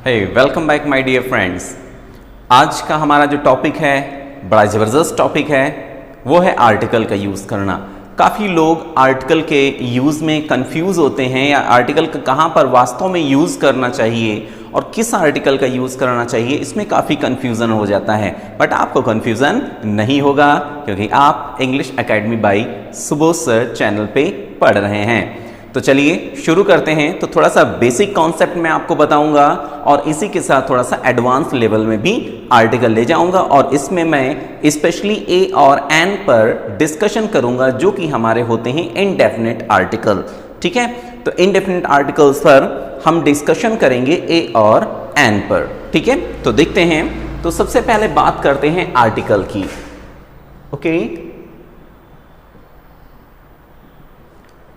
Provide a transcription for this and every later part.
Welcome back my dear friends. आज का हमारा जो टॉपिक है बड़ा ज़बरदस्त टॉपिक है, वो है आर्टिकल का यूज़ करना। काफ़ी लोग आर्टिकल के यूज़ में कंफ्यूज होते हैं या आर्टिकल का कहाँ पर वास्तव में यूज़ करना चाहिए और किस आर्टिकल का यूज़ करना चाहिए, इसमें काफ़ी कन्फ्यूज़न हो जाता है। बट आपको कन्फ्यूज़न नहीं होगा क्योंकि आप English academy by Subodh sir channel पे पढ़ रहे हैं। तो चलिए शुरू करते हैं। तो थोड़ा सा बेसिक कॉन्सेप्ट मैं आपको बताऊंगा और इसी के साथ थोड़ा सा एडवांस लेवल में भी आर्टिकल ले जाऊंगा और इसमें मैं स्पेशली ए और एन पर डिस्कशन करूंगा जो कि हमारे होते हैं इनडेफिनिट आर्टिकल। ठीक है, तो इनडेफिनिट आर्टिकल्स पर हम डिस्कशन करेंगे ए और एन पर। ठीक है, तो देखते हैं। तो सबसे पहले बात करते हैं आर्टिकल की। Okay,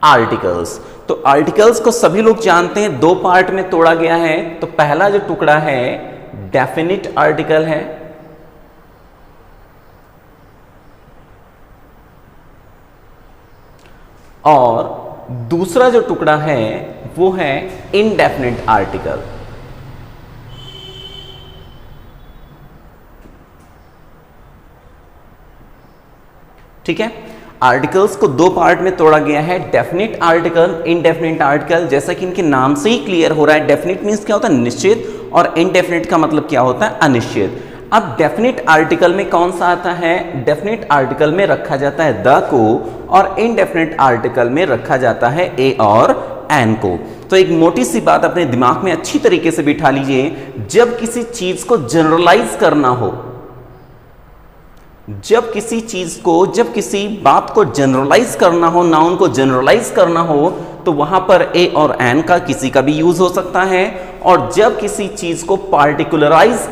articles. तो आर्टिकल्स को सभी लोग जानते हैं, दो पार्ट में तोड़ा गया है। तो पहला जो टुकड़ा है डेफिनिट आर्टिकल है और दूसरा जो टुकड़ा है वो है इनडेफिनिट आर्टिकल। ठीक है, आर्टिकल्स को दो पार्ट में तोड़ा गया है, डेफिनिट आर्टिकल, इनडेफिनिट आर्टिकल। जैसा कि इनके नाम से ही क्लियर हो रहा है, डेफिनिट मींस क्या होता है, निश्चित, और इनडेफिनिट का मतलब क्या होता है, अनिश्चित। अब डेफिनिट आर्टिकल में कौन सा आता है, डेफिनिट आर्टिकल में रखा जाता है द को और इनडेफिनिट आर्टिकल में रखा जाता है ए और एन को। तो एक मोटी सी बात अपने दिमाग में अच्छी तरीके से बिठा लीजिए, जब किसी चीज को जनरलाइज करना हो, जब किसी बात को जनरलाइज करना हो, नाउन को जनरलाइज करना हो, तो वहां पर ए और एन का किसी का भी यूज हो सकता है। और जब किसी चीज को पार्टिकुलराइज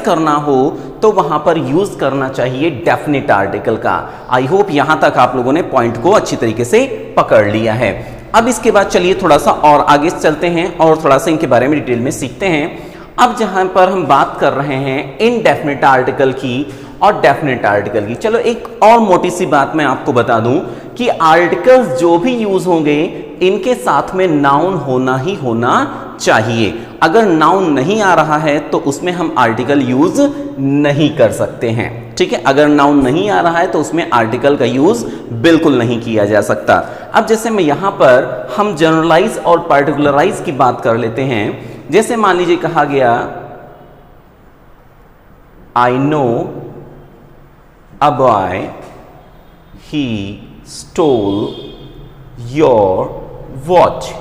करना हो, तो वहां पर यूज करना चाहिए डेफिनिट आर्टिकल का। आई होप यहां तक आप लोगों ने पॉइंट को अच्छी तरीके से पकड़ लिया है। अब इसके बाद चलिए थोड़ा सा और आगे चलते हैं और थोड़ा सा इनके बारे में डिटेल में सीखते हैं। अब जहां पर हम बात कर रहे हैं इनडेफिनिट आर्टिकल की और डेफिनिट आर्टिकल की, चलो एक और मोटी सी बात मैं आपको बता दूं कि आर्टिकल्स जो भी यूज होंगे इनके साथ में नाउन होना ही होना चाहिए। अगर नाउन नहीं आ रहा है तो उसमें हम आर्टिकल यूज नहीं कर सकते हैं। ठीक है, अगर नाउन नहीं आ रहा है तो उसमें आर्टिकल का यूज बिल्कुल नहीं किया जा सकता। अब जैसे मैं यहां पर हम जनरलाइज और पार्टिकुलराइज की बात कर लेते हैं। जैसे मान लीजिए कहा गया I know a boy he stole your watch.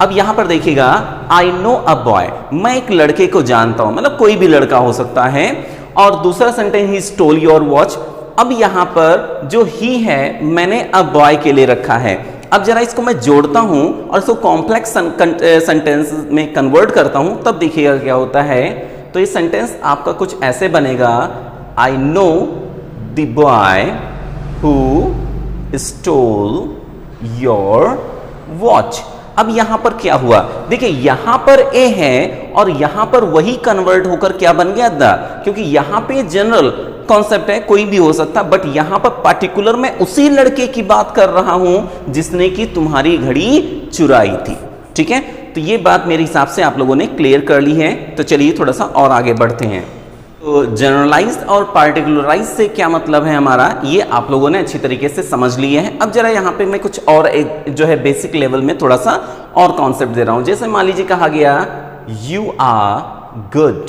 अब यहां पर देखिएगा आई नो अ बॉय, मैं एक लड़के को जानता हूं, मतलब कोई भी लड़का हो सकता है। और दूसरा sentence he stole your watch. अब यहां पर जो ही है मैंने अ बॉय के लिए रखा है। अब जरा इसको मैं जोड़ता हूं और इसको कॉम्प्लेक्स सेंटेंस में कन्वर्ट करता हूं, तब देखिएगा क्या होता है। तो ये सेंटेंस आपका कुछ ऐसे बनेगा, I know the boy who stole your watch. अब यहां पर क्या हुआ, देखिए यहां पर ए है और यहां पर वही कन्वर्ट होकर क्या बन गया द, क्योंकि यहां पे जनरल कॉन्सेप्ट है, कोई भी हो सकता, बट यहां पर पार्टिकुलर मैं उसी लड़के की बात कर रहा हूं जिसने कि तुम्हारी घड़ी चुराई थी। ठीक है, तो ये बात मेरे हिसाब से आप लोगों ने क्लियर कर ली है। तो चलिए थोड़ा सा और आगे बढ़ते हैं। तो जनरलाइज्ड और पार्टिकुलराइज से क्या मतलब है हमारा, ये आप लोगों ने अच्छी तरीके से समझ लिए हैं। अब जरा यहाँ पे मैं कुछ और एक जो है बेसिक लेवल में थोड़ा सा और कॉन्सेप्ट दे रहा हूं। जैसे मान लीजिए कहा गया you are good,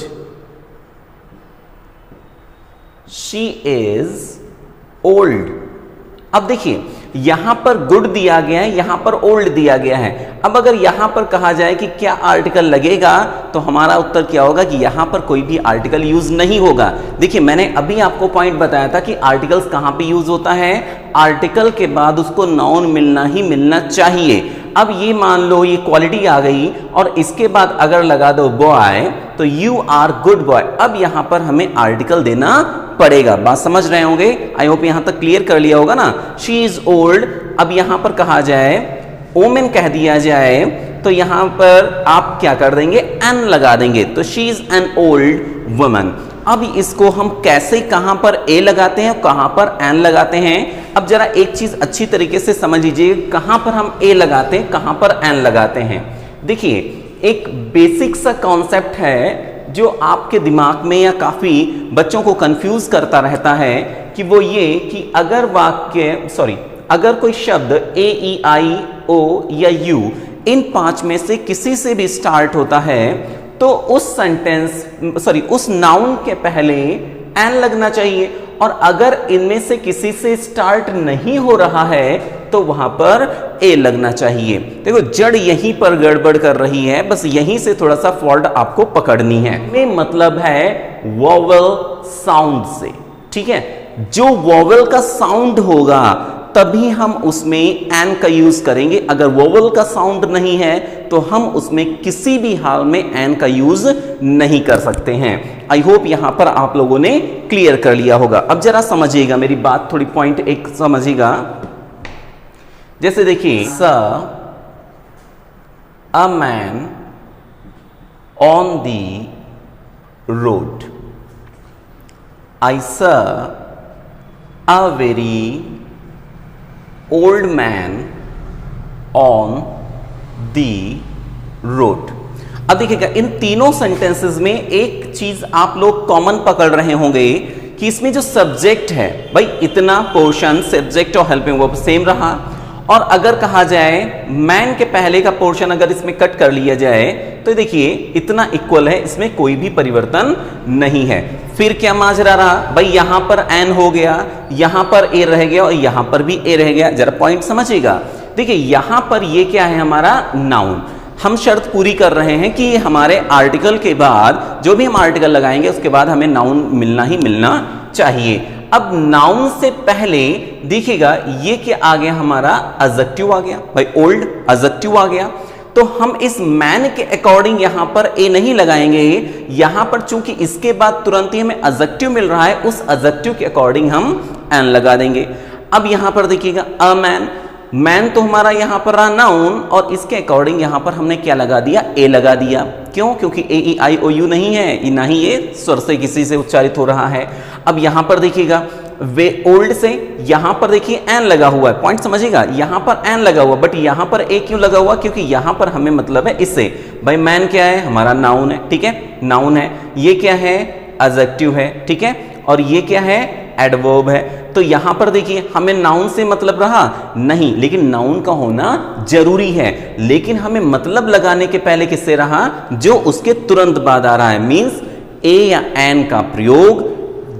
she is old. अब देखिए यहां पर गुड दिया गया है, यहां पर ओल्ड दिया गया है। अब अगर यहां पर कहा जाए कि क्या आर्टिकल लगेगा, तो हमारा उत्तर क्या होगा कि यहां पर कोई भी आर्टिकल यूज नहीं होगा। देखिए मैंने अभी आपको पॉइंट बताया था कि आर्टिकल्स कहां पे यूज होता है, आर्टिकल के बाद उसको नाउन मिलना ही मिलना चाहिए। अब ये मान लो ये क्वालिटी आ गई और इसके बाद अगर लगा दो बॉय, तो यू आर गुड बॉय। अब यहां पर हमें आर्टिकल देना पड़ेगा। बात समझ रहे होंगे, आई होप यहां तक क्लियर कर लिया होगा ना। शी इज ओल्ड, अब यहां पर कहा जाए ओमेन कह दिया जाए, तो यहां पर आप क्या कर देंगे, एन लगा देंगे, तो she is an old woman. अब इसको हम कैसे, कहां पर ए लगाते हैं, कहां पर एन लगाते हैं। अब जरा एक चीज अच्छी तरीके से समझ लीजिए, कहां पर हम ए लगाते हैं, कहां पर एन लगाते हैं। देखिए, एक बेसिक सा कॉन्सेप्ट है जो आपके दिमाग में या काफी बच्चों को कंफ्यूज करता रहता है कि वो ये कि अगर कोई शब्द ए, ई, आई, ओ या यू इन 5 में से किसी से भी स्टार्ट होता है तो उस नाउन के पहले एन लगना चाहिए, और अगर इनमें से किसी से स्टार्ट नहीं हो रहा है तो वहां पर ए लगना चाहिए। देखो, जड़ यहीं पर गड़बड़ कर रही है, बस यहीं से थोड़ा सा फॉल्ट आपको पकड़नी है। ये मतलब है वोवेल साउंड से, ठीक है। जो वोवेल का साउंड होगा तभी हम उसमें एन का यूज करेंगे। अगर वोवेल का साउंड नहीं है तो हम उसमें किसी भी हाल में एन का यूज नहीं कर सकते हैं। आई होप यहां पर आप लोगों ने क्लियर कर लिया होगा। अब जरा समझिएगा मेरी बात, थोड़ी पॉइंट एक समझिएगा। जैसे देखिए, a man on the road, I saw a very old man on the road. अब देखिएगा, इन तीनों सेंटेंसेस में एक चीज आप लोग कॉमन पकड़ रहे होंगे कि इसमें जो सब्जेक्ट है, भाई इतना पोर्शन सब्जेक्ट और हेल्पिंग वर्ब सेम रहा, और अगर कहा जाए मैन के पहले का पोर्शन अगर इसमें कट कर लिया जाए तो देखिए इतना इक्वल है, इसमें कोई भी परिवर्तन नहीं है। फिर क्या माजरा रहा, भाई यहां पर एन हो गया, यहां पर ए रह गया और यहां पर भी ए रह गया। जरा पॉइंट समझिएगा। देखिए, यहां पर ये क्या है, हमारा नाउन। हम शर्त पूरी कर रहे हैं कि हमारे आर्टिकल के बाद, जो भी हम आर्टिकल लगाएंगे उसके बाद हमें नाउन मिलना ही मिलना चाहिए। अब नाउन से पहले देखिएगा ये क्या आ गया, हमारा एडजेक्टिव आ गया, भाई ओल्ड एडजेक्टिव आ गया। तो हम इस मैन के अकॉर्डिंग यहां पर ए नहीं लगाएंगे, यहां पर चूंकि इसके बाद तुरंत ही हमें एडजेक्टिव मिल रहा है, उस एडजेक्टिव के अकॉर्डिंग हम एन लगा देंगे। अब यहां पर देखिएगा, अ मैन, मैन तो हमारा यहां पर रहा नाउन, और इसके अकॉर्डिंग यहां पर हमने क्या लगा दिया, ए लगा दिया। क्यों? क्योंकि ए, ई, आई, ओ, यू नहीं है, ना ही ये स्वर से किसी से उच्चारित हो रहा है। अब यहां पर देखिएगा, वे ओल्ड से यहां पर देखिए एन लगा हुआ है, पॉइंट समझिएगा, यहां पर एन लगा हुआ, बट यहां पर ए क्यों लगा हुआ, क्योंकि यहां पर हमें मतलब है इससे। भाई मैन क्या है, हमारा नाउन है, ठीक है, नाउन है। ये क्या है, एडजेक्टिव है, ठीक है, और ये क्या है, एडवर्ब है। तो यहां पर देखिए हमें नाउन से मतलब रहा नहीं, लेकिन नाउन का होना जरूरी है, लेकिन हमें मतलब लगाने के पहले किससे रहा, जो उसके तुरंत बाद आ रहा है। मींस ए या एन का प्रयोग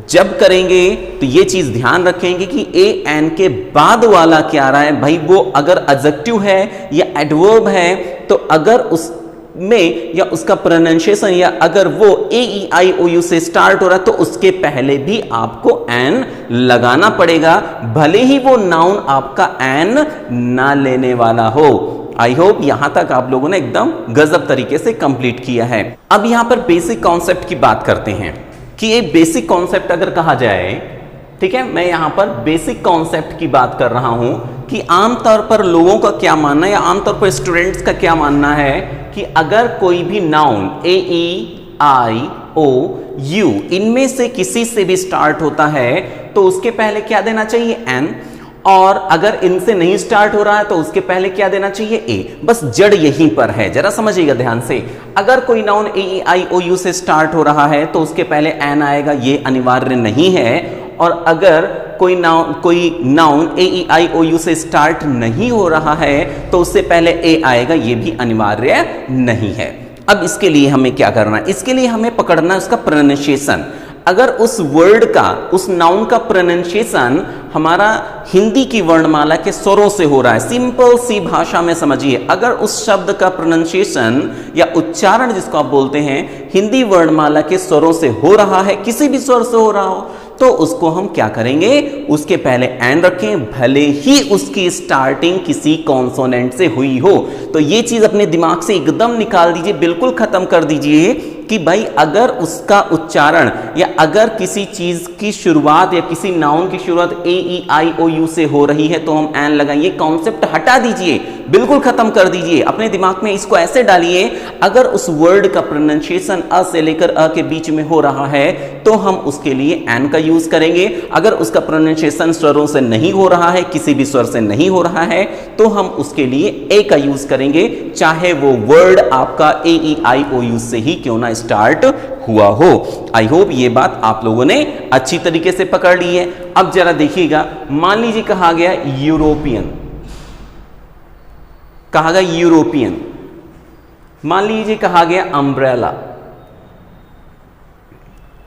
जब करेंगे तो ये चीज ध्यान रखेंगे कि ए एन के बाद वाला क्या आ रहा है। भाई वो अगर एडजेक्टिव है या एडवर्ब है तो अगर उस में या उसका प्रोनाउंसिएशन या अगर वो ए, ई, आई, ओ, यू से स्टार्ट हो रहा है तो उसके पहले भी आपको एन लगाना पड़ेगा, भले ही वो नाउन आपका एन ना लेने वाला हो। आई होप यहां तक आप लोगों ने एकदम गजब तरीके से कंप्लीट किया है। अब यहां पर बेसिक कॉन्सेप्ट की बात करते हैं कि ये बेसिक कॉन्सेप्ट अगर कहा जाए, ठीक है, मैं यहां पर बेसिक कॉन्सेप्ट की बात कर रहा हूं कि आमतौर पर लोगों का क्या मानना है या आमतौर पर स्टूडेंट्स का क्या मानना है कि अगर कोई भी noun A, E, I, O, you इनमें से किसी से भी स्टार्ट होता है तो उसके पहले क्या देना चाहिए, एन, और अगर इनसे नहीं स्टार्ट हो रहा है तो उसके पहले क्या देना चाहिए, ए। बस जड़ यहीं पर है, जरा समझिएगा ध्यान से। अगर कोई noun A, E, I, O, U से स्टार्ट हो रहा है तो उसके पहले एन आएगा, ये अनिवार्य नहीं है। और अगर कोई noun A, E, I, O, U से स्टार्ट नहीं हो रहा है तो उससे पहले ए आएगा, ये भी अनिवार्य नहीं है। अब इसके लिए हमें क्या करना है, इसके लिए हमें पकड़ना है उसका प्रोनाउंसिएशन। अगर उस वर्ड का, उस नाउन का प्रोनाउंसिएशन हमारा हिंदी की वर्णमाला के स्वरों से हो रहा है, सिंपल सी भाषा में समझिए, अगर उस शब्द का प्रोनाउंसिएशन या उच्चारण जिसको आप बोलते हैं हिंदी वर्णमाला के स्वरों से हो रहा है, किसी भी स्वर से हो रहा हो, तो उसको हम क्या करेंगे, उसके पहले एन रखें, भले ही उसकी स्टार्टिंग किसी कॉन्सोनेंट से हुई हो। तो ये चीज अपने दिमाग से एकदम निकाल दीजिए, बिल्कुल खत्म कर दीजिए कि भाई अगर उसका उच्चारण या अगर किसी चीज की शुरुआत या किसी नाउन की शुरुआत ए ई आई ओ यू से हो रही है तो हम एन लगाएंगे। कॉन्सेप्ट हटा दीजिए, बिल्कुल खत्म कर दीजिए, अपने दिमाग में इसको ऐसे डालिए, अगर उस वर्ड का प्रोनाउंसिएशन अ से लेकर अ के बीच में हो रहा है तो हम उसके लिए एन का यूज करेंगे। अगर उसका प्रोनाउंसिएशन स्वरों से नहीं हो रहा है, किसी भी स्वर से नहीं हो रहा है, तो हम उसके लिए ए का यूज करेंगे, चाहे वो वर्ड आपका ए ई आई ओ यू से ही क्यों ना स्टार्ट हुआ हो। आई होप ये बात आप लोगों ने अच्छी तरीके से पकड़ ली है। अब जरा देखिएगा, मान लीजिए कहा गया यूरोपियन, कहा गया यूरोपियन, मान लीजिए कहा गया अम्ब्रेला,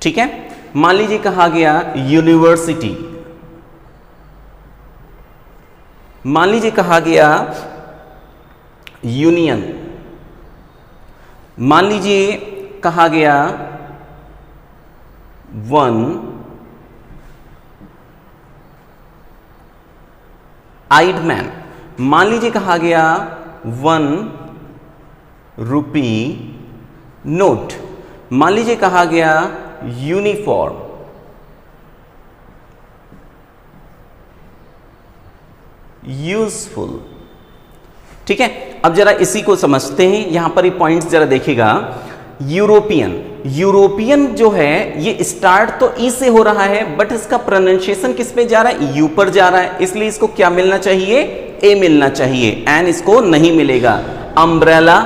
ठीक है, मान लीजिए कहा गया यूनिवर्सिटी, मान लीजिए कहा गया यूनियन, मान लीजिए कहा गया वन आइड मैन, मान लीजिए कहा गया 1 रुपी नोट, मान लीजिए कहा गया यूनिफॉर्म, यूजफुल, ठीक है। अब जरा इसी को समझते हैं, यहां पर ये पॉइंट्स जरा देखिएगा। यूरोपियन, यूरोपियन जो है ये स्टार्ट तो ई से हो रहा है, बट इसका प्रोनाउंसिएशन किस पे जा रहा है, यू पर जा रहा है, इसलिए इसको क्या मिलना चाहिए, ए मिलना चाहिए, एन इसको नहीं मिलेगा। अम्ब्रेला,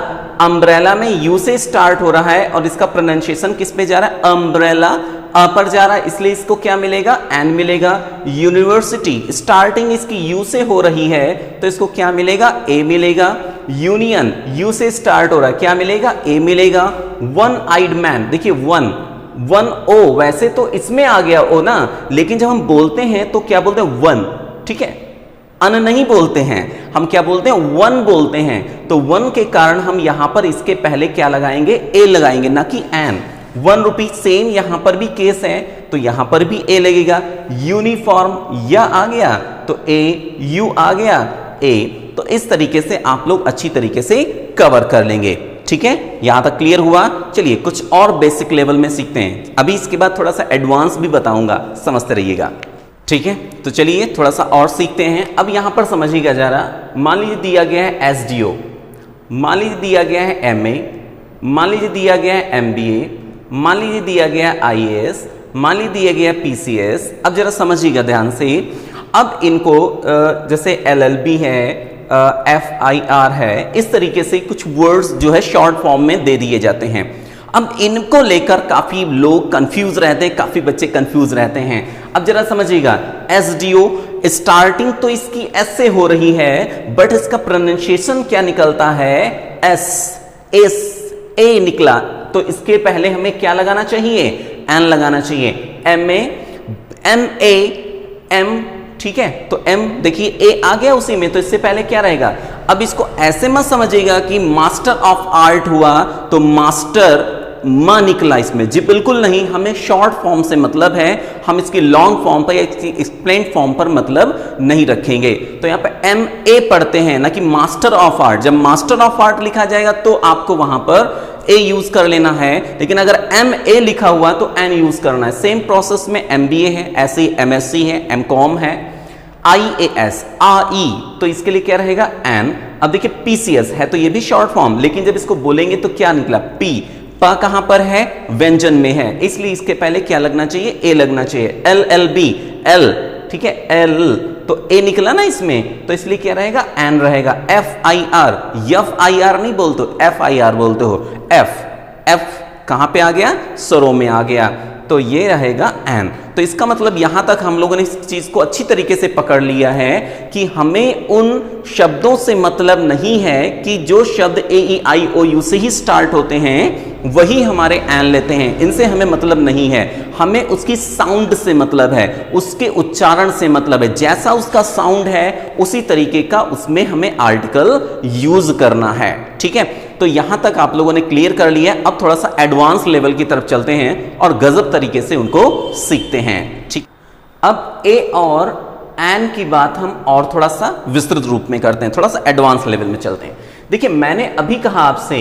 अम्ब्रेला में यू से स्टार्ट हो रहा है और इसका प्रोनाउंसिएशन किस पे जा रहा है, अम्ब्रेला, अ पर जा रहा है, इसलिए इसको क्या मिलेगा, एन मिलेगा। यूनिवर्सिटी, स्टार्टिंग इसकी यू से हो रही है तो इसको क्या मिलेगा, ए मिलेगा। यूनियन, यू से स्टार्ट हो रहा है, क्या मिलेगा, ए मिलेगा। वन आइड मैन, देखिए वन ओ, वैसे तो इसमें आ गया ओ ना, लेकिन जब हम बोलते हैं तो क्या बोलते हैं, वन, ठीक है, अन नहीं बोलते हैं, हम क्या बोलते हैं, वन बोलते हैं। तो वन के कारण हम यहां पर इसके पहले क्या लगाएंगे, ए लगाएंगे, ना कि एन। 1 रुपी, सेम यहां पर भी केस है तो यहां पर भी ए लगेगा। यूनिफॉर्म, या आ गया तो ए, यू आ गया, ए। तो इस तरीके से आप लोग अच्छी तरीके से कवर कर लेंगे, ठीक है। यहां तक क्लियर हुआ। चलिए कुछ और बेसिक लेवल में सीखते हैं, अभी इसके बाद थोड़ा सा एडवांस भी बताऊंगा, समझते रहिएगा, ठीक है। तो चलिए थोड़ा सा और सीखते हैं। अब यहां पर समझिएगा जरा, मान लीजिए दिया गया है एसडीओ, मान लीजिए दिया गया है एमए, मान लीजिए दिया गया है एमबीए, मान लीजिए दिया गया आईएएस, मान लीजिए दिया गया पीसीएस। अब जरा समझिएगा ध्यान से, अब इनको जैसे एलएलबी है, एफआईआर है, इस तरीके से कुछ वर्ड्स जो है शॉर्ट फॉर्म में दे दिए जाते हैं। अब इनको लेकर काफी लोग कंफ्यूज रहते हैं, काफी बच्चे कंफ्यूज रहते हैं। अब जरा समझिएगा, एसडीओ स्टार्टिंग तो इसकी एस से हो रही है, बट इसका प्रोनाउंसिएशन क्या निकलता है, एस, एस, ए निकला, तो इसके पहले हमें क्या लगाना चाहिए, एन लगाना चाहिए। एम ए एम, ठीक है, तो एम देखिए ए आ गया उसी में, तो इससे पहले क्या रहेगा। अब इसको ऐसे मत समझिएगा कि मास्टर ऑफ आर्ट हुआ तो मास्टर म निकला इसमें, जी बिल्कुल नहीं, हमें शॉर्ट फॉर्म से मतलब है, हम इसकी लॉन्ग फॉर्म पर या एक्सप्लेन फॉर्म पर मतलब नहीं रखेंगे। तो यहाँ पे एम ए पढ़ते हैं, ना कि मास्टर ऑफ आर्ट। जब मास्टर ऑफ आर्ट लिखा जाएगा तो आपको वहां पर ए यूज कर लेना है, लेकिन अगर एम ए लिखा हुआ तो एन यूज करना है। सेम प्रोसेस में एमबीए है, ऐसे ही एमएससी है, एमकॉम है, आईएएस, आई, तो इसके लिए क्या रहेगा, एन। अब देखिए पीसीएस है तो ये भी शॉर्ट फॉर्म, लेकिन जब इसको बोलेंगे तो क्या निकला, पी। पा कहां पर है, व्यंजन में है, इसलिए इसके पहले क्या लगना चाहिए, ए लगना चाहिए। एलएलबी, एल, ठीक है, एल, तो ए निकला ना इसमें, तो इसलिए क्या रहेगा, एन रहेगा। एफआईआर, एफआईआर नहीं बोलते, एफआईआर बोलते हो, एफ, एफ कहां पे आ गया, स्वरों में आ गया, तो ये रहेगा एन। तो इसका मतलब यहां तक हम लोगों ने इस चीज को अच्छी तरीके से पकड़ लिया है कि हमें उन शब्दों से मतलब नहीं है कि जो शब्द ए ई आई ओ यू से ही स्टार्ट होते हैं वही हमारे एन लेते हैं, इनसे हमें मतलब नहीं है, हमें उसकी साउंड से मतलब है, उसके उच्चारण से मतलब है। जैसा उसका साउंड है उसी तरीके का उसमें हमें आर्टिकल यूज करना है, ठीक है। तो यहां तक आप लोगों ने क्लियर कर लिया। अब थोड़ा सा एडवांस लेवल की तरफ चलते हैं और गजब तरीके से उनको सीखते हैं, ठीक। अब ए और एन की बात हम और थोड़ा सा विस्तृत रूप में करते हैं, थोड़ा सा एडवांस लेवल में चलते हैं। देखिए मैंने अभी कहा आपसे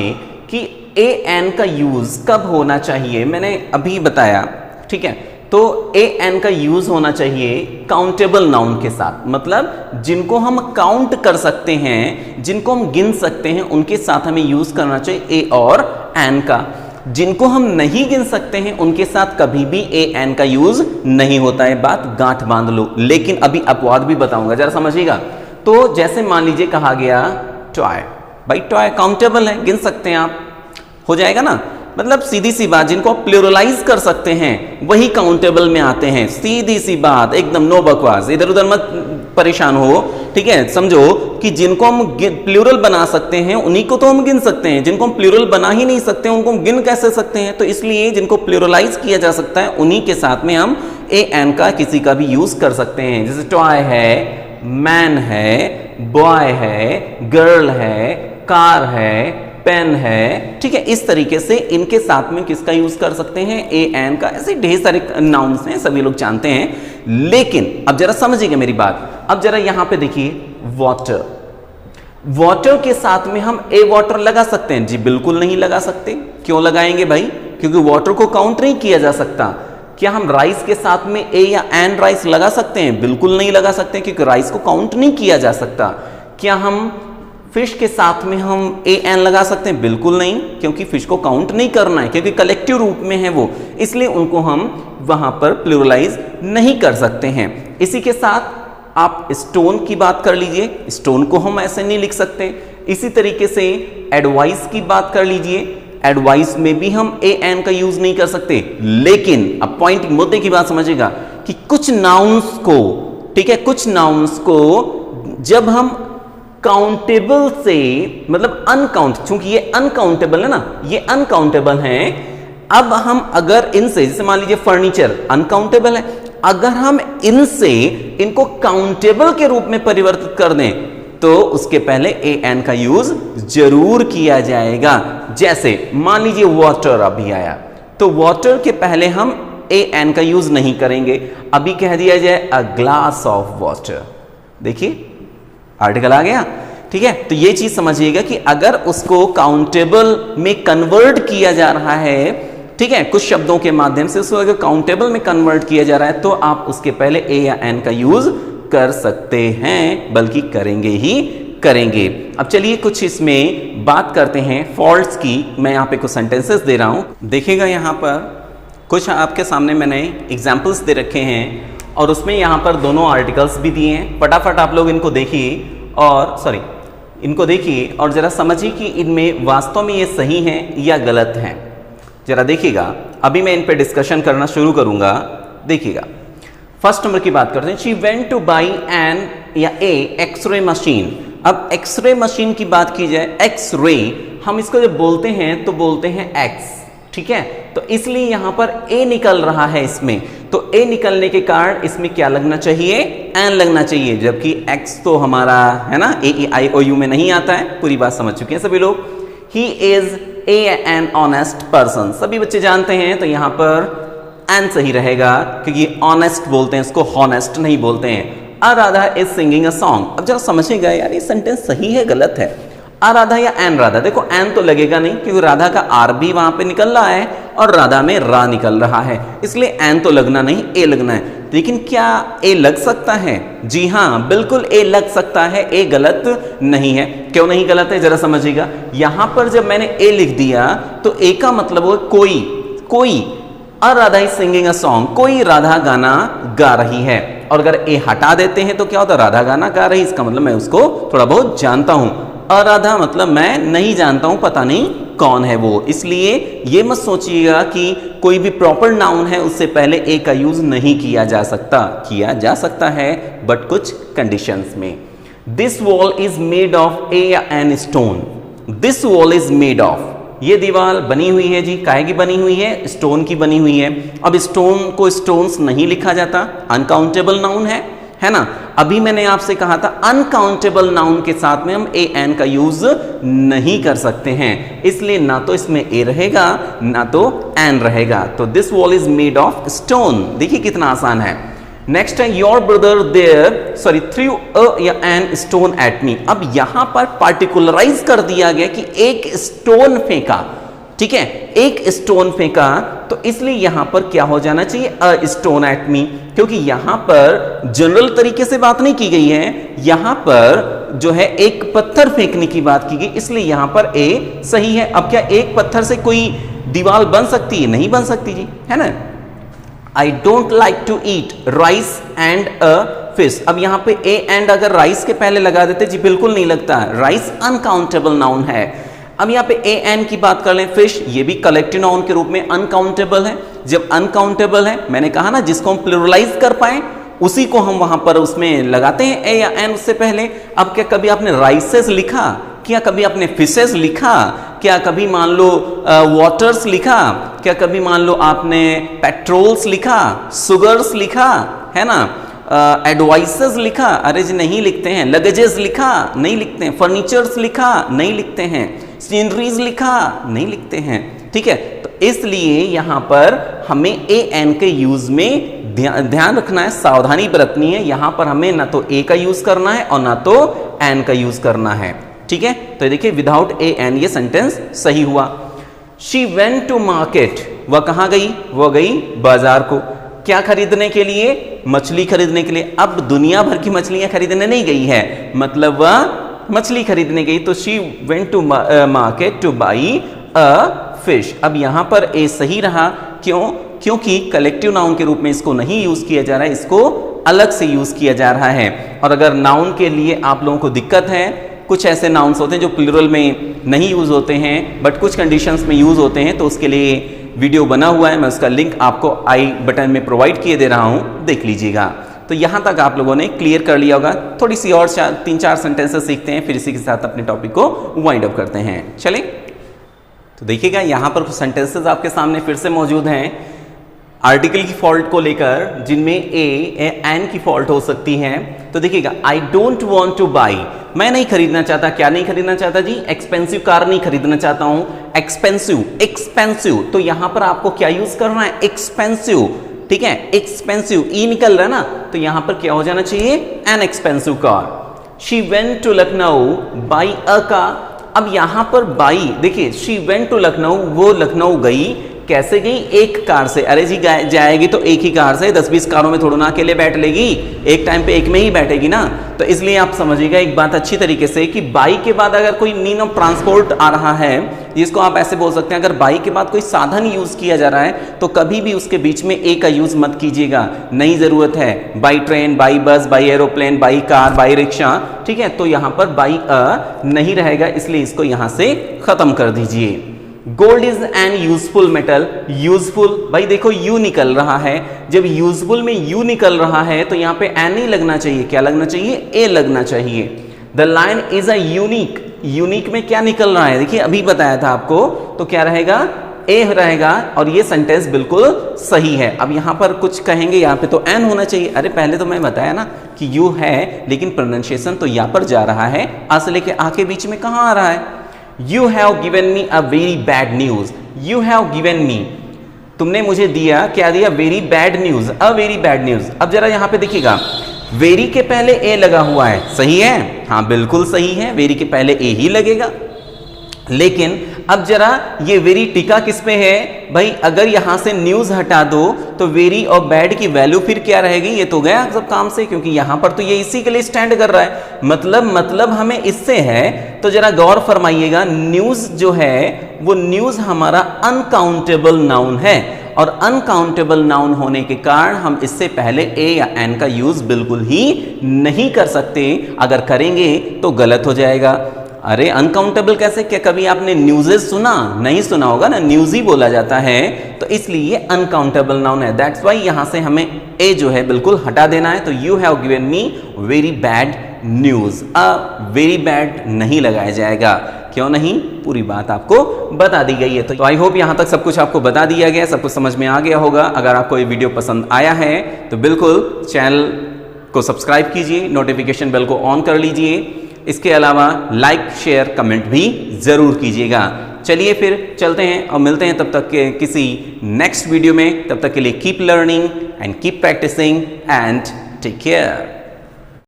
कि ए एन का यूज कब होना चाहिए, मैंने अभी बताया, ठीक है। तो ए एन का यूज होना चाहिए काउंटेबल नाउन के साथ, मतलब जिनको हम काउंट कर सकते हैं, जिनको हम गिन सकते हैं, उनके साथ हमें यूज करना चाहिए ए और एन का। जिनको हम नहीं गिन सकते हैं उनके साथ कभी भी ए एन का यूज नहीं होता है, बात गांठ बांध लो। लेकिन अभी अपवाद भी बताऊंगा, जरा समझिएगा। तो जैसे मान लीजिए कहा गया टॉय, भाई टॉय काउंटेबल है, गिन सकते हैं आप, हो जाएगा ना। मतलब सीधी सी बात, जिनको आप प्लूरलाइज कर सकते हैं वही काउंटेबल में आते हैं, सीधी सी बात, एकदम नो बकवास, इधर उधर मत परेशान हो, ठीक है। समझो कि जिनको हम प्लूरल बना सकते हैं उन्हीं को तो हम गिन सकते हैं, जिनको हम प्लूरल बना ही नहीं सकते उनको हम गिन कैसे सकते हैं। तो इसलिए जिनको प्लूरलाइज किया जा सकता है उन्हीं के साथ में हम ए एन का किसी का भी यूज कर सकते हैं। जैसे टॉय है, मैन है, बॉय है, गर्ल है, कार है, पेन है, ठीक है। इस तरीके से इनके साथ में किसका यूज कर सकते हैं, ए एन का। ऐसे ढेर सारे नाउन्स हैं, सभी लोग जानते हैं। लेकिन अब जरा समझिएगा मेरी बात। अब जरा यहां पे देखिए वाटर, वाटर के साथ में हम ए वाटर लगा सकते हैं? जी बिल्कुल नहीं लगा सकते। क्यों लगाएंगे भाई? क्योंकि वाटर को काउंट नहीं किया जा सकता। क्या हम राइस के साथ में ए या एन राइस लगा सकते हैं? बिल्कुल नहीं लगा सकते, क्योंकि राइस को काउंट नहीं किया जा सकता। क्या हम फिश के साथ में हम ए एन लगा सकते हैं? बिल्कुल नहीं, क्योंकि फिश को काउंट नहीं करना है, क्योंकि कलेक्टिव रूप में है वो, इसलिए उनको हम वहां पर प्लूरलाइज नहीं कर सकते हैं। इसी के साथ आप स्टोन की बात कर लीजिए, स्टोन को हम ऐसे नहीं लिख सकते। इसी तरीके से एडवाइस की बात कर लीजिए, एडवाइस में भी हम ए एन का यूज नहीं कर सकते। लेकिन अब पॉइंट, मुद्दे की बात समझिएगा कि कुछ नाउन्स को, ठीक है, कुछ नाउन्स को जब हम काउंटेबल से, मतलब अनकाउंट, चूंकि ये अनकाउंटेबल है ना, ये अनकाउंटेबल हैं। अब हम अगर इनसे, जैसे मान लीजिए फर्नीचर अनकाउंटेबल है, अगर हम इनसे इनको काउंटेबल के रूप में परिवर्तित कर दें तो उसके पहले ए एन का यूज जरूर किया जाएगा। जैसे मान लीजिए वाटर अभी आया, तो वाटर के पहले हम ए एन का यूज नहीं करेंगे। अभी कह दिया जाए अ ग्लास ऑफ वाटर, देखिए आर्टिकल आ गया, ठीक है। तो ये चीज समझिएगा कि अगर उसको काउंटेबल में कन्वर्ट किया जा रहा है, ठीक है, कुछ शब्दों के माध्यम से उसको अगर काउंटेबल में कन्वर्ट किया जा रहा है, तो आप उसके पहले ए या एन का यूज कर सकते हैं, बल्कि करेंगे ही करेंगे। अब चलिए कुछ इसमें बात करते हैं फॉल्ट्स की। मैं यहाँ पे कुछ सेंटेंसेस दे रहा हूं, देखिएगा। यहाँ पर कुछ आपके सामने मैंने एग्जाम्पल्स दे रखे हैं और उसमें यहाँ पर दोनों आर्टिकल्स भी दिए हैं। फटाफट आप लोग इनको देखिए और इनको देखिए और जरा समझिए कि इनमें वास्तव में ये सही हैं या गलत हैं। जरा देखिएगा, अभी मैं इन पे डिस्कशन करना शुरू करूंगा। देखिएगा, फर्स्ट नंबर की बात करते हैं। She went to buy an या ए एक्सरे मशीन। अब एक्सरे मशीन की बात की जाए, एक्सरे हम इसको जब बोलते हैं तो बोलते हैं एक्स, ठीक है। तो इसलिए यहां पर ए निकल रहा है इसमें, तो ए निकलने के कारण इसमें क्या लगना चाहिए, एन लगना चाहिए, जबकि एक्स तो हमारा है ना ए आई ओ यू में नहीं आता है। पूरी बात समझ चुके हैं सभी लोग। He is A an honest person, सभी बच्चे जानते हैं, तो यहां पर एन सही रहेगा, क्योंकि ऑनेस्ट बोलते हैं इसको, हॉनेस्ट नहीं बोलते हैं। A Radha is singing a song. अब जरा समझिएगा यार, ये सेंटेंस सही है गलत है? आ राधा या एन राधा? देखो एन तो लगेगा नहीं, क्योंकि राधा का आर भी वहां पे निकल रहा है और राधा में रा निकल रहा है, इसलिए एन तो लगना नहीं, ए लगना है। लेकिन क्या ए लग सकता है? जी हाँ, बिल्कुल ए लग सकता है, ए गलत नहीं है। क्यों नहीं गलत है, जरा समझिएगा। यहां पर जब मैंने ए लिख दिया तो ए का मतलब वो कोई, कोई, a Radha is singing a song, कोई राधा गाना गा रही है। और अगर ए हटा देते हैं तो क्या होता है, राधा गाना गा रही, इसका मतलब मैं उसको थोड़ा बहुत जानता हूं। अराधा मतलब मैं नहीं जानता हूं, पता नहीं कौन है वो। इसलिए ये मत सोचिएगा कि कोई भी प्रॉपर नाउन है उससे पहले ए का यूज नहीं किया जा सकता, किया जा सकता है बट कुछ कंडीशंस में। This wall is made of a an stone. This wall is made of, ये दीवार बनी हुई है जी, काहे की बनी हुई है, स्टोन की बनी हुई है। अब स्टोन को स्टोन्स नहीं लिखा जाता, अनकाउंटेबल नाउन है ना। अभी मैंने आपसे कहा था अनकाउंटेबल नाउन के साथ में हम ए एन का यूज नहीं कर सकते हैं, इसलिए ना तो इसमें ए रहेगा ना तो एन रहेगा। तो this wall is made of stone, देखिए कितना आसान है। नेक्स्ट है your brother there threw a या एन स्टोन एट मी। अब यहां पर पार्टिकुलराइज कर दिया गया कि एक स्टोन फेंका, ठीक है, एक स्टोन फेंका, तो इसलिए यहां पर क्या हो जाना चाहिए, अ स्टोन एट मी, क्योंकि यहां पर जनरल तरीके से बात नहीं की गई है, यहां पर जो है एक पत्थर फेंकने की बात की गई, इसलिए यहां पर ए सही है। अब क्या एक पत्थर से कोई दीवार बन सकती है? नहीं बन सकती जी, है ना। I don't like to eat rice and a fish. अब यहां पे ए एंड अगर राइस के पहले लगा देते जी, बिल्कुल नहीं लगता, राइस अनकाउंटेबल नाउन है। अब यहाँ पे ए एन की बात कर लें, फिश, ये भी कलेक्टिव नाउन के रूप में अनकाउंटेबल है। जब अनकाउंटेबल है, मैंने कहा ना, जिसको हम प्लुरलाइज कर पाए उसी को हम वहां पर उसमें लगाते हैं ए या एन उससे पहले। अब क्या कभी आपने राइसेस लिखा? क्या कभी आपने फिशेस लिखा? क्या कभी मान लो वाटर्स लिखा? क्या कभी मान लो आपने पेट्रोल्स लिखा, सुगर्स लिखा, है ना, एडवाइसेस लिखा? अरे जी नहीं लिखते हैं। लगेजेस लिखा? नहीं लिखते हैं। फर्नीचर्स लिखा? नहीं लिखते हैं। सीनरीज लिखा? नहीं लिखते हैं। ठीक है, तो इसलिए यहां पर हमें ए एन के यूज में ध्यान रखना है, सावधानी बरतनी है। यहां पर हमें ना तो ए का यूज करना है और ना तो एन का यूज करना है। ठीक है, तो देखिए विदाउट ए एन ये सेंटेंस सही हुआ। शी वेंट टू मार्केट, वह कहां गई? वह गई बाजार को। क्या खरीदने के लिए? मछली खरीदने के लिए। अब दुनिया भर की मछलियां खरीदने नहीं गई है, मतलब वह मछली खरीदने गई, तो she went to market to buy a fish. अब यहां पर ए सही रहा, क्यों? क्योंकि कलेक्टिव नाउन के रूप में इसको नहीं यूज किया जा रहा है, इसको अलग से यूज किया जा रहा है। और अगर नाउन के लिए आप लोगों को दिक्कत है, कुछ ऐसे नाउन्स होते हैं जो प्लूरल में नहीं यूज होते हैं बट कुछ कंडीशंस में यूज होते हैं, तो उसके लिए वीडियो बना हुआ है, मैं उसका लिंक आपको आई बटन में प्रोवाइड किए दे रहा हूं, देख लीजिएगा। तो यहां तक आप लोगों ने क्लियर कर लिया होगा। थोड़ी सी और 3-4 सेंटेंसेस सीखते हैं, फिर इसी के साथ अपने टॉपिक को वाइंड अप करते हैं। चलें, तो देखिएगा यहां पर कुछ सेंटेंसेस आपके सामने फिर से मौजूद हैं आर्टिकल की फॉल्ट को लेकर, जिनमें ए एन की फॉल्ट हो सकती है। तो देखिएगा, I don't want two by, मैं नहीं खरीदना चाहता। क्या नहीं खरीदना चाहता जी? एक्सपेंसिव कार नहीं खरीदना चाहता हूं। एक्सपेंसिव, एक्सपेंसिव, तो यहां पर आपको क्या यूज करना है? एक्सपेंसिव। ठीक है, एक्सपेंसिव, ई निकल रहा है ना, तो यहां पर क्या हो जाना चाहिए? An expensive car. She went to Lucknow by a car. अब यहां पर बाई, देखिए शी वेंट टू लखनऊ, वो लखनऊ गई, कैसे गई? एक कार से। अरे जी जाएगी तो एक ही कार से, 10-20 कारों में थोड़ा ना अकेले बैठ लेगी, एक टाइम पे एक में ही बैठेगी ना। तो इसलिए आप समझिएगा एक बात अच्छी तरीके से कि बाई के बाद अगर कोई मीन ऑफ ट्रांसपोर्ट आ रहा है, जिसको आप ऐसे बोल सकते हैं, अगर बाई के बाद कोई साधन यूज किया जा रहा है तो कभी भी उसके बीच में ए का यूज मत कीजिएगा, नहीं जरूरत है। By train, by bus, by aeroplane, by car, by rickshaw, ठीक है, तो यहां पर बाई अ नहीं रहेगा, इसलिए इसको यहां से खत्म कर दीजिए। Gold is an useful metal. Useful, भाई देखो यू निकल रहा है, जब यूजफुल में यू निकल रहा है तो यहां पे एन नहीं लगना चाहिए, क्या लगना चाहिए? ए लगना चाहिए। The lion is a unique, unique में क्या निकल रहा है? देखिए अभी बताया था आपको, तो क्या रहेगा? ए रहेगा, और ये सेंटेंस बिल्कुल सही है। अब यहां पर कुछ कहेंगे, यहां पे तो एन होना चाहिए। अरे पहले तो मैं बताया ना कि यू है, लेकिन प्रोनाउंसिएशन तो यहां पर जा रहा है, आ से लेके आ के बीच में कहां आ रहा है? You have given me a very bad news. You have given me, तुमने मुझे दिया, क्या दिया? Very bad news, a very bad news. अब जरा यहां पे देखिएगा, वेरी के पहले ए लगा हुआ है, सही है? हाँ बिल्कुल सही है, वेरी के पहले ए ही लगेगा। लेकिन अब जरा ये वेरी टिका किस पे है भाई? अगर यहां से न्यूज हटा दो तो वेरी और बैड की वैल्यू फिर क्या रहेगी? ये तो गया सब काम से, क्योंकि यहां पर तो ये इसी के लिए स्टैंड कर रहा है, मतलब हमें इससे है। तो जरा गौर फरमाइएगा, न्यूज जो है वो न्यूज हमारा अनकाउंटेबल नाउन है, और अनकाउंटेबल नाउन होने के कारण हम इससे पहले ए या एन का यूज बिल्कुल ही नहीं कर सकते। अगर करेंगे तो गलत हो जाएगा। अरे अनकाउंटेबल कैसे? क्या कभी आपने न्यूज़ेस सुना? नहीं सुना होगा ना, न्यूज ही बोला जाता है, तो इसलिए अनकाउंटेबल नाउन है। दैट्स वाई यहां से हमें ए जो है बिल्कुल हटा देना है। तो you have given me very bad news, a very bad नहीं लगाया जाएगा। क्यों नहीं? पूरी बात आपको बता दी गई है। तो आई होप यहां तक सब कुछ आपको बता दिया गया, सब कुछ समझ में आ गया होगा। अगर आपको ये वीडियो पसंद आया है तो बिल्कुल चैनल को सब्सक्राइब कीजिए, नोटिफिकेशन बेल को ऑन कर लीजिए। इसके अलावा लाइक, शेयर, कमेंट भी जरूर कीजिएगा। चलिए फिर चलते हैं और मिलते हैं तब तक के किसी नेक्स्ट वीडियो में। तब तक के लिए keep learning and keep practising and take care.